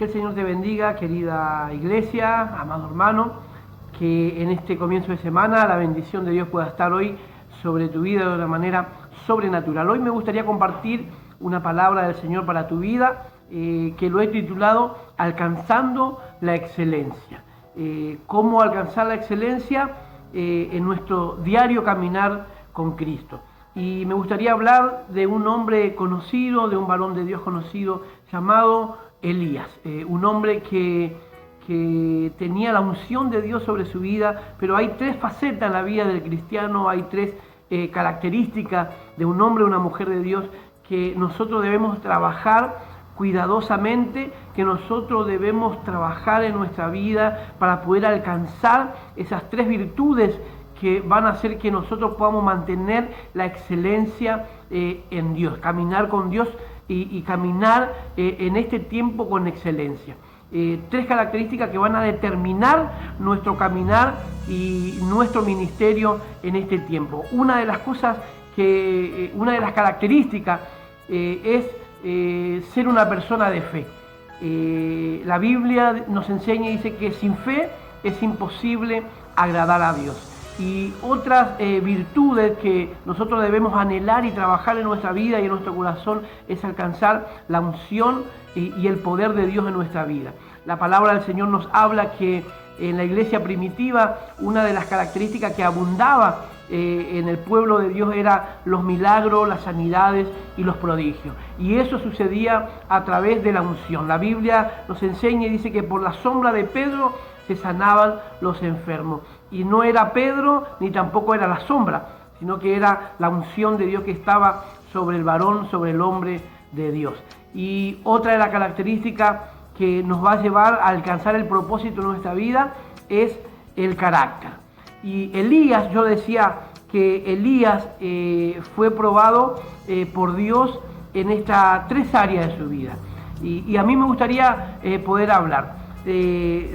Que el Señor te bendiga, querida iglesia, amado hermano, que en este comienzo de semana la bendición de Dios pueda estar hoy sobre tu vida de una manera sobrenatural. Hoy me gustaría compartir una palabra del Señor para tu vida, que lo he titulado Alcanzando la excelencia. Cómo alcanzar la excelencia en nuestro diario caminar con Cristo. Y me gustaría hablar de un hombre conocido, de un varón de Dios conocido llamado Elías, un hombre que tenía la unción de Dios sobre su vida, pero hay tres facetas en la vida del cristiano, hay tres características de un hombre o una mujer de Dios que nosotros debemos trabajar cuidadosamente, que nosotros debemos trabajar en nuestra vida para poder alcanzar esas tres virtudes que van a hacer que nosotros podamos mantener la excelencia en Dios, caminar con Dios y caminar en este tiempo con excelencia. Tres características que van a determinar nuestro caminar y nuestro ministerio en este tiempo. Una de las características es ser una persona de fe. La Biblia nos enseña y dice que sin fe es imposible agradar a Dios. Y otras virtudes que nosotros debemos anhelar y trabajar en nuestra vida y en nuestro corazón es alcanzar la unción y el poder de Dios en nuestra vida. La palabra del Señor nos habla que en la iglesia primitiva una de las características que abundaba en el pueblo de Dios era los milagros, las sanidades y los prodigios. Y eso sucedía a través de la unción. La Biblia nos enseña y dice que por la sombra de Pedro se sanaban los enfermos. Y no era Pedro ni tampoco era la sombra, sino que era la unción de Dios que estaba sobre el varón, sobre el hombre de Dios. Y otra de las características que nos va a llevar a alcanzar el propósito de nuestra vida es el carácter. Y Elías, yo decía que Elías fue probado por Dios en estas tres áreas de su vida. Y a mí me gustaría poder hablar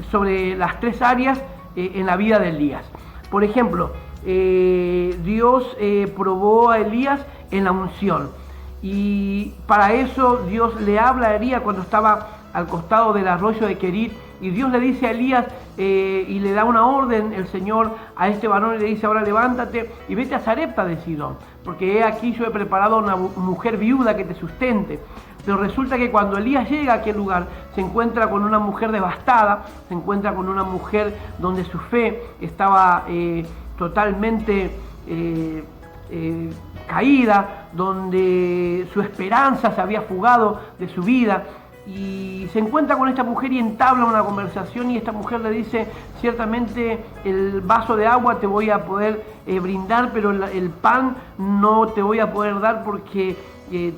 sobre las tres áreas en la vida de Elías. Por ejemplo, Dios probó a Elías en la unción. Y para eso Dios le habla a Elías cuando estaba al costado del arroyo de Querit. Y Dios le dice a Elías y le da una orden, el Señor, a este varón y le dice: ahora levántate y vete a Sarepta de Sidón, porque he aquí yo he preparado una mujer viuda que te sustente. Pero resulta que cuando Elías llega a aquel lugar, se encuentra con una mujer devastada, se encuentra con una mujer donde su fe estaba totalmente caída, donde su esperanza se había fugado de su vida. Y se encuentra con esta mujer y entabla una conversación, y esta mujer le dice: ciertamente el vaso de agua te voy a poder brindar, pero el pan no te voy a poder dar porque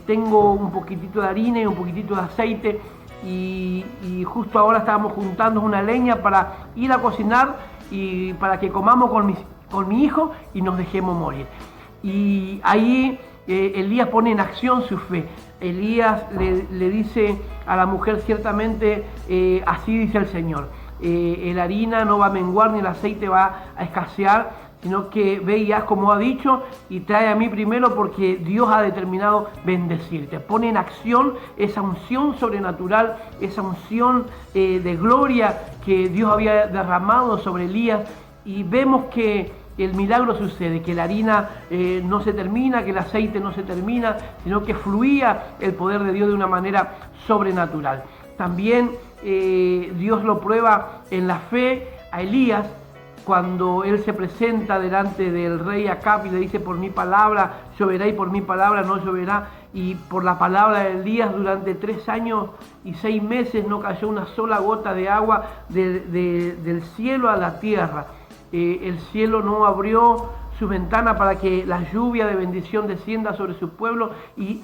tengo un poquitito de harina y un poquitito de aceite, y justo ahora estábamos juntando una leña para ir a cocinar y para que comamos con mi hijo y nos dejemos morir. Y ahí Elías pone en acción su fe. Elías le dice a la mujer: ciertamente así dice el Señor, la harina no va a menguar ni el aceite va a escasear, sino que ve y haz como ha dicho y trae a mí primero, porque Dios ha determinado bendecirte. Pone en acción esa unción sobrenatural, esa unción de gloria que Dios había derramado sobre Elías, y vemos que el milagro sucede, que la harina no se termina, que el aceite no se termina, sino que fluía el poder de Dios de una manera sobrenatural. También Dios lo prueba en la fe a Elías cuando él se presenta delante del rey Acab y le dice: por mi palabra lloverá y por mi palabra no lloverá. Y por la palabra de Elías durante 3 años y 6 meses no cayó una sola gota de agua del cielo a la tierra. El cielo no abrió su ventana para que la lluvia de bendición descienda sobre su pueblo y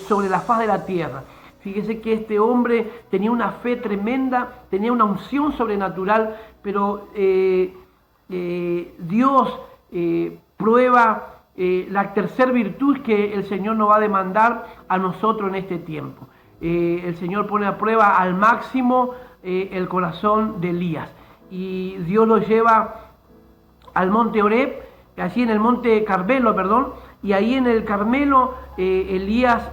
sobre la faz de la tierra. Fíjese que este hombre tenía una fe tremenda, tenía una unción sobrenatural, pero Dios prueba la tercera virtud que el Señor nos va a demandar a nosotros en este tiempo. El Señor pone a prueba al máximo el corazón de Elías, y Dios lo lleva al monte Oreb, allí en el monte Carmelo, y ahí en el Carmelo Elías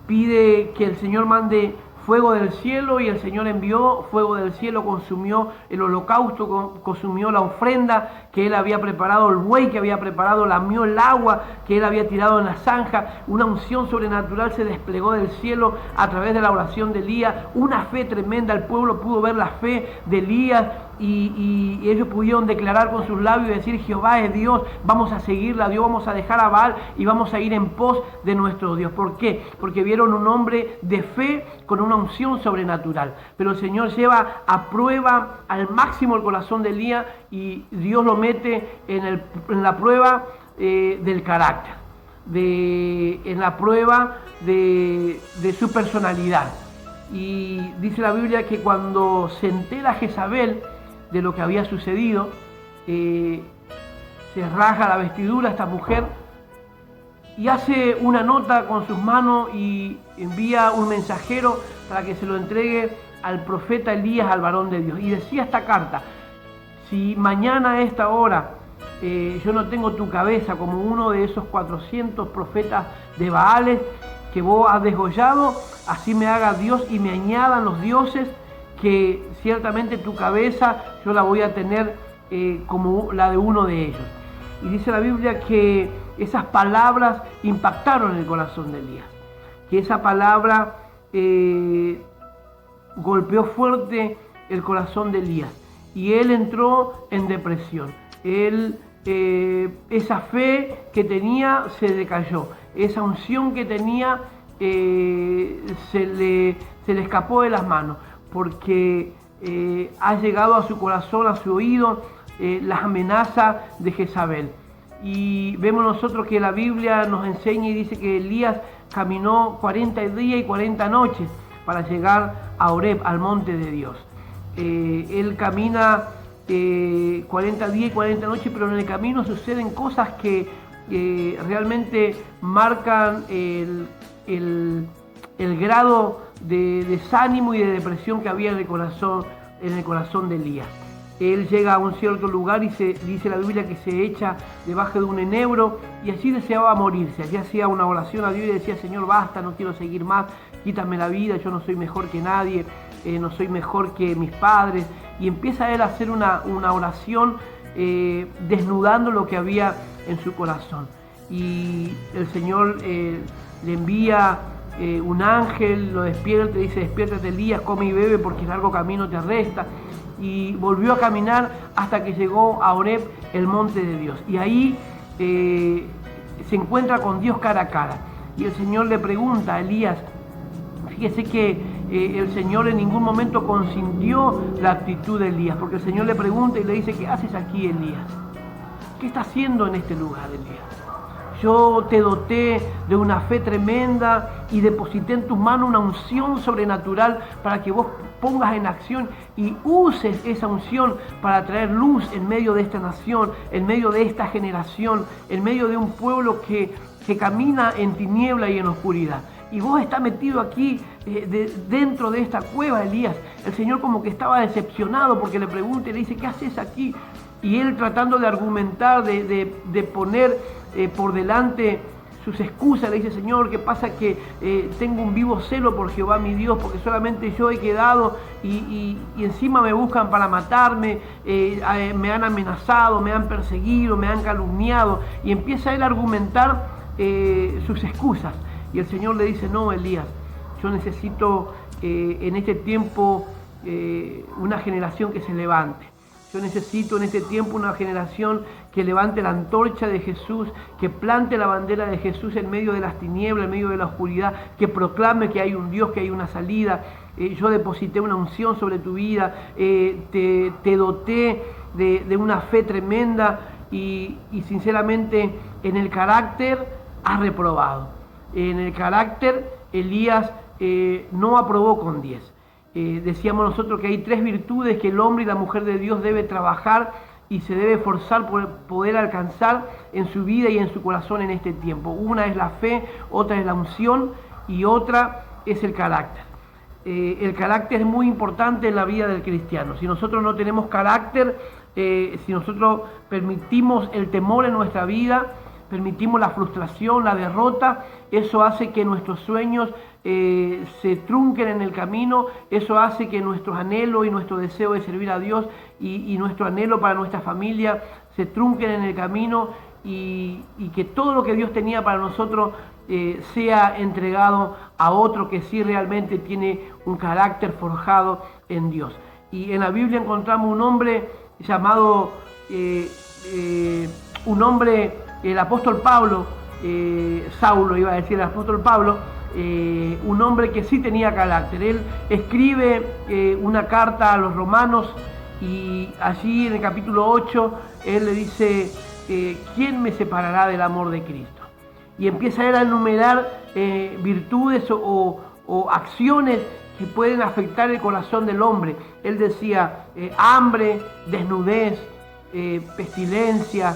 pide que el Señor mande fuego del cielo, y el Señor envió fuego del cielo, consumió el holocausto, consumió la ofrenda que él había preparado, el buey que había preparado, lamió el agua que él había tirado en la zanja. Una unción sobrenatural se desplegó del cielo a través de la oración de Elías, una fe tremenda. El pueblo pudo ver la fe de Elías y ellos pudieron declarar con sus labios y decir: Jehová es Dios, vamos a seguirle a Dios, vamos a dejar a Baal y vamos a ir en pos de nuestro Dios. ¿Por qué? Porque vieron un hombre de fe con una unción sobrenatural. Pero el Señor lleva a prueba al máximo el corazón de Elías, y Dios lo mete en la prueba del carácter, en la prueba de su personalidad. Y dice la Biblia que cuando se entera Jezabel de lo que había sucedido, se rasga la vestidura esta mujer y hace una nota con sus manos y envía un mensajero para que se lo entregue al profeta Elías, al varón de Dios. Y decía esta carta: si mañana a esta hora yo no tengo tu cabeza como uno de esos 400 profetas de Baales que vos has desgollado, así me haga Dios y me añadan los dioses, que ciertamente tu cabeza yo la voy a tener como la de uno de ellos. Y dice la Biblia que esas palabras impactaron el corazón de Elías, que esa palabra golpeó fuerte el corazón de Elías, y él entró en depresión. Esa fe que tenía se decayó, esa unción que tenía se le escapó de las manos, porque ha llegado a su corazón, a su oído, las amenazas de Jezabel. Y vemos nosotros que la Biblia nos enseña y dice que Elías caminó 40 días y 40 noches para llegar a Horeb, al monte de Dios. Él camina 40 días y 40 noches, pero en el camino suceden cosas que realmente marcan el grado de desánimo y de depresión que había en el corazón de Elías. Él llega a un cierto lugar y dice la Biblia que se echa debajo de un enebro, y allí deseaba morirse. Allí hacía una oración a Dios y decía: Señor, basta, no quiero seguir más, quítame la vida, yo no soy mejor que nadie, no soy mejor que mis padres. Y empieza él a hacer una oración desnudando lo que había en su corazón. Y el Señor le envía un ángel, lo despierta y dice: despiértate, Elías, come y bebe, porque el largo camino te resta. Y volvió a caminar hasta que llegó a Horeb, el monte de Dios. Y ahí se encuentra con Dios cara a cara. Y el Señor le pregunta a Elías, fíjese que el Señor en ningún momento consintió la actitud de Elías, porque el Señor le pregunta y le dice: ¿qué haces aquí, Elías? ¿Qué está haciendo en este lugar, Elías? Yo te doté de una fe tremenda y deposité en tus manos una unción sobrenatural para que vos pongas en acción y uses esa unción para traer luz en medio de esta nación, en medio de esta generación, en medio de un pueblo que camina en tiniebla y en oscuridad. Y vos estás metido aquí dentro de esta cueva, Elías. El Señor como que estaba decepcionado porque le pregunta y le dice: ¿qué haces aquí? Y él, tratando de argumentar, de poner por delante sus excusas, le dice: Señor, ¿qué pasa? Que tengo un vivo celo por Jehová mi Dios, porque solamente yo he quedado y encima me buscan para matarme, me han amenazado, me han perseguido, me han calumniado. Y empieza él a argumentar sus excusas. Y el Señor le dice: no, Elías, yo necesito en este tiempo una generación que se levante. Yo necesito en este tiempo una generación que levante la antorcha de Jesús, que plante la bandera de Jesús en medio de las tinieblas, en medio de la oscuridad, que proclame que hay un Dios, que hay una salida. Yo deposité una unción sobre tu vida, te doté de una fe tremenda y sinceramente en el carácter has reprobado. En el carácter Elías no aprobó con 10. Decíamos nosotros que hay 3 virtudes que el hombre y la mujer de Dios debe trabajar y se debe esforzar por poder alcanzar en su vida y en su corazón en este tiempo. Una es la fe, otra es la unción y otra es el carácter. El carácter es muy importante en la vida del cristiano. Si nosotros no tenemos carácter, si nosotros permitimos el temor en nuestra vida, permitimos la frustración, la derrota, eso hace que nuestros sueños se trunquen en el camino, eso hace que nuestros anhelos y nuestro deseo de servir a Dios y nuestro anhelo para nuestra familia se trunquen en el camino y que todo lo que Dios tenía para nosotros sea entregado a otro que sí realmente tiene un carácter forjado en Dios. Y en la Biblia encontramos un hombre llamado, el apóstol Pablo, Saulo iba a decir, el apóstol Pablo, un hombre que sí tenía carácter. Él escribe una carta a los romanos y allí en el capítulo 8 él le dice, ¿quién me separará del amor de Cristo? Y empieza él a enumerar virtudes o acciones que pueden afectar el corazón del hombre. Él decía hambre, desnudez, pestilencia,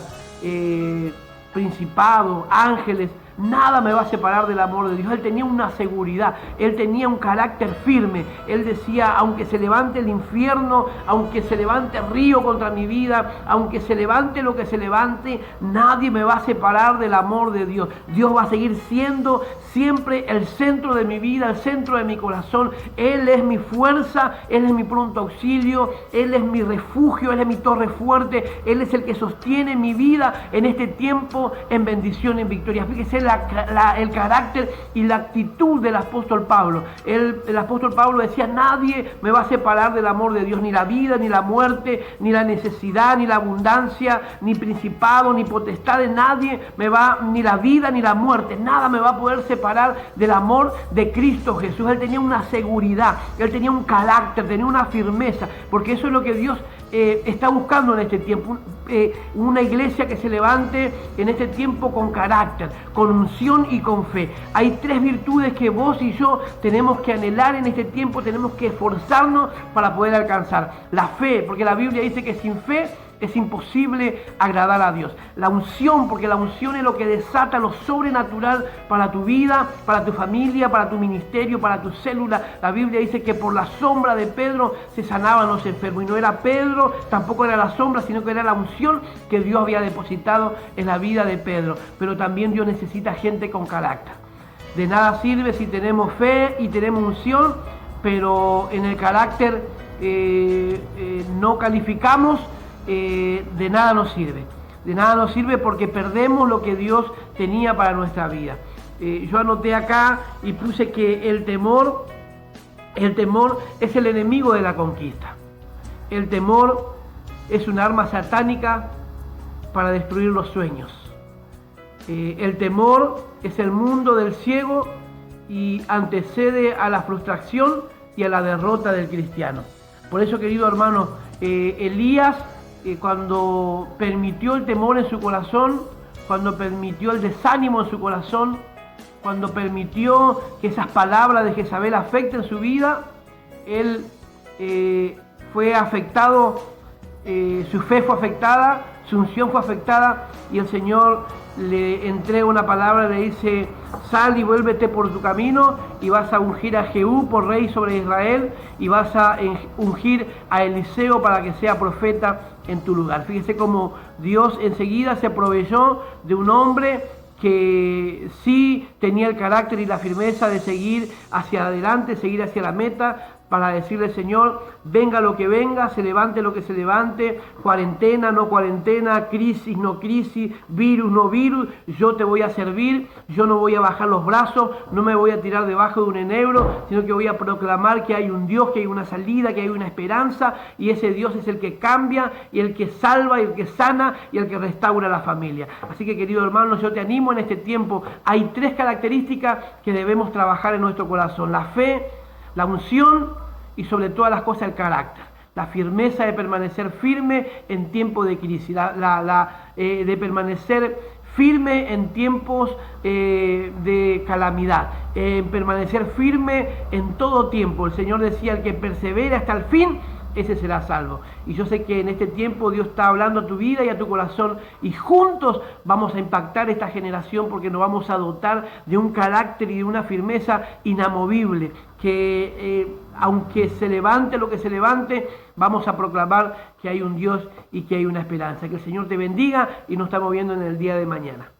principado, ángeles. Nada me va a separar del amor de Dios. Él tenía una seguridad, él tenía un carácter firme. Él decía, aunque se levante el infierno, aunque se levante el río contra mi vida, aunque se levante lo que se levante, nadie me va a separar del amor de Dios. Dios va a seguir siendo siempre el centro de mi vida, el centro de mi corazón. Él es mi fuerza, Él es mi pronto auxilio, Él es mi refugio, Él es mi torre fuerte, Él es el que sostiene mi vida en este tiempo en bendición, en victoria. Fíjese el carácter y la actitud del apóstol Pablo. El apóstol Pablo decía, nadie me va a separar del amor de Dios, ni la vida, ni la muerte, ni la necesidad, ni la abundancia, ni principado, ni potestades, nadie me va, ni la vida, ni la muerte, nada me va a poder separar del amor de Cristo Jesús. Él tenía una seguridad, él tenía un carácter, tenía una firmeza, porque eso es lo que Dios está buscando en este tiempo, una iglesia que se levante en este tiempo con carácter, con unción y con fe. Hay tres virtudes que vos y yo tenemos que anhelar en este tiempo, tenemos que esforzarnos para poder alcanzar. La fe, porque la Biblia dice que sin fe es imposible agradar a Dios. La unción, porque la unción es lo que desata lo sobrenatural para tu vida, para tu familia, para tu ministerio, para tu célula. La Biblia dice que por la sombra de Pedro se sanaban los enfermos. Y no era Pedro, tampoco era la sombra, sino que era la unción que Dios había depositado en la vida de Pedro. Pero también Dios necesita gente con carácter. De nada sirve si tenemos fe y tenemos unción, pero en el carácter no calificamos. De nada nos sirve. De nada nos sirve porque perdemos lo que Dios tenía para nuestra vida. Yo anoté acá y puse que el temor es el enemigo de la conquista. El temor es un arma satánica para destruir los sueños. El temor es el mundo del ciego y antecede a la frustración y a la derrota del cristiano. Por eso, querido hermano, Elías, cuando permitió el temor en su corazón, cuando permitió el desánimo en su corazón, cuando permitió que esas palabras de Jezabel afecten su vida, él fue afectado, su fe fue afectada, su unción fue afectada, y el Señor le entrega una palabra, le dice, sal y vuélvete por tu camino y vas a ungir a Jehú por rey sobre Israel y vas a ungir a Eliseo para que sea profeta en tu lugar. Fíjese cómo Dios enseguida se aprovechó de un hombre que sí tenía el carácter y la firmeza de seguir hacia adelante, seguir hacia la meta, para decirle, Señor, venga lo que venga, se levante lo que se levante, cuarentena, no cuarentena, crisis, no crisis, virus, no virus, yo te voy a servir, yo no voy a bajar los brazos, no me voy a tirar debajo de un enebro, sino que voy a proclamar que hay un Dios, que hay una salida, que hay una esperanza, y ese Dios es el que cambia, y el que salva, y el que sana, y el que restaura la familia. Así que, querido hermano, yo te animo en este tiempo. Hay tres características que debemos trabajar en nuestro corazón: la fe, la unción y sobre todas las cosas el carácter. La firmeza de permanecer firme en tiempos de crisis, de permanecer firme en tiempos de calamidad, permanecer firme en todo tiempo. El Señor decía, el que persevera hasta el fin, ese será salvo. Y yo sé que en este tiempo Dios está hablando a tu vida y a tu corazón, y juntos vamos a impactar esta generación, porque nos vamos a dotar de un carácter y de una firmeza inamovible, que aunque se levante lo que se levante, vamos a proclamar que hay un Dios y que hay una esperanza. Que el Señor te bendiga y nos estamos viendo en el día de mañana.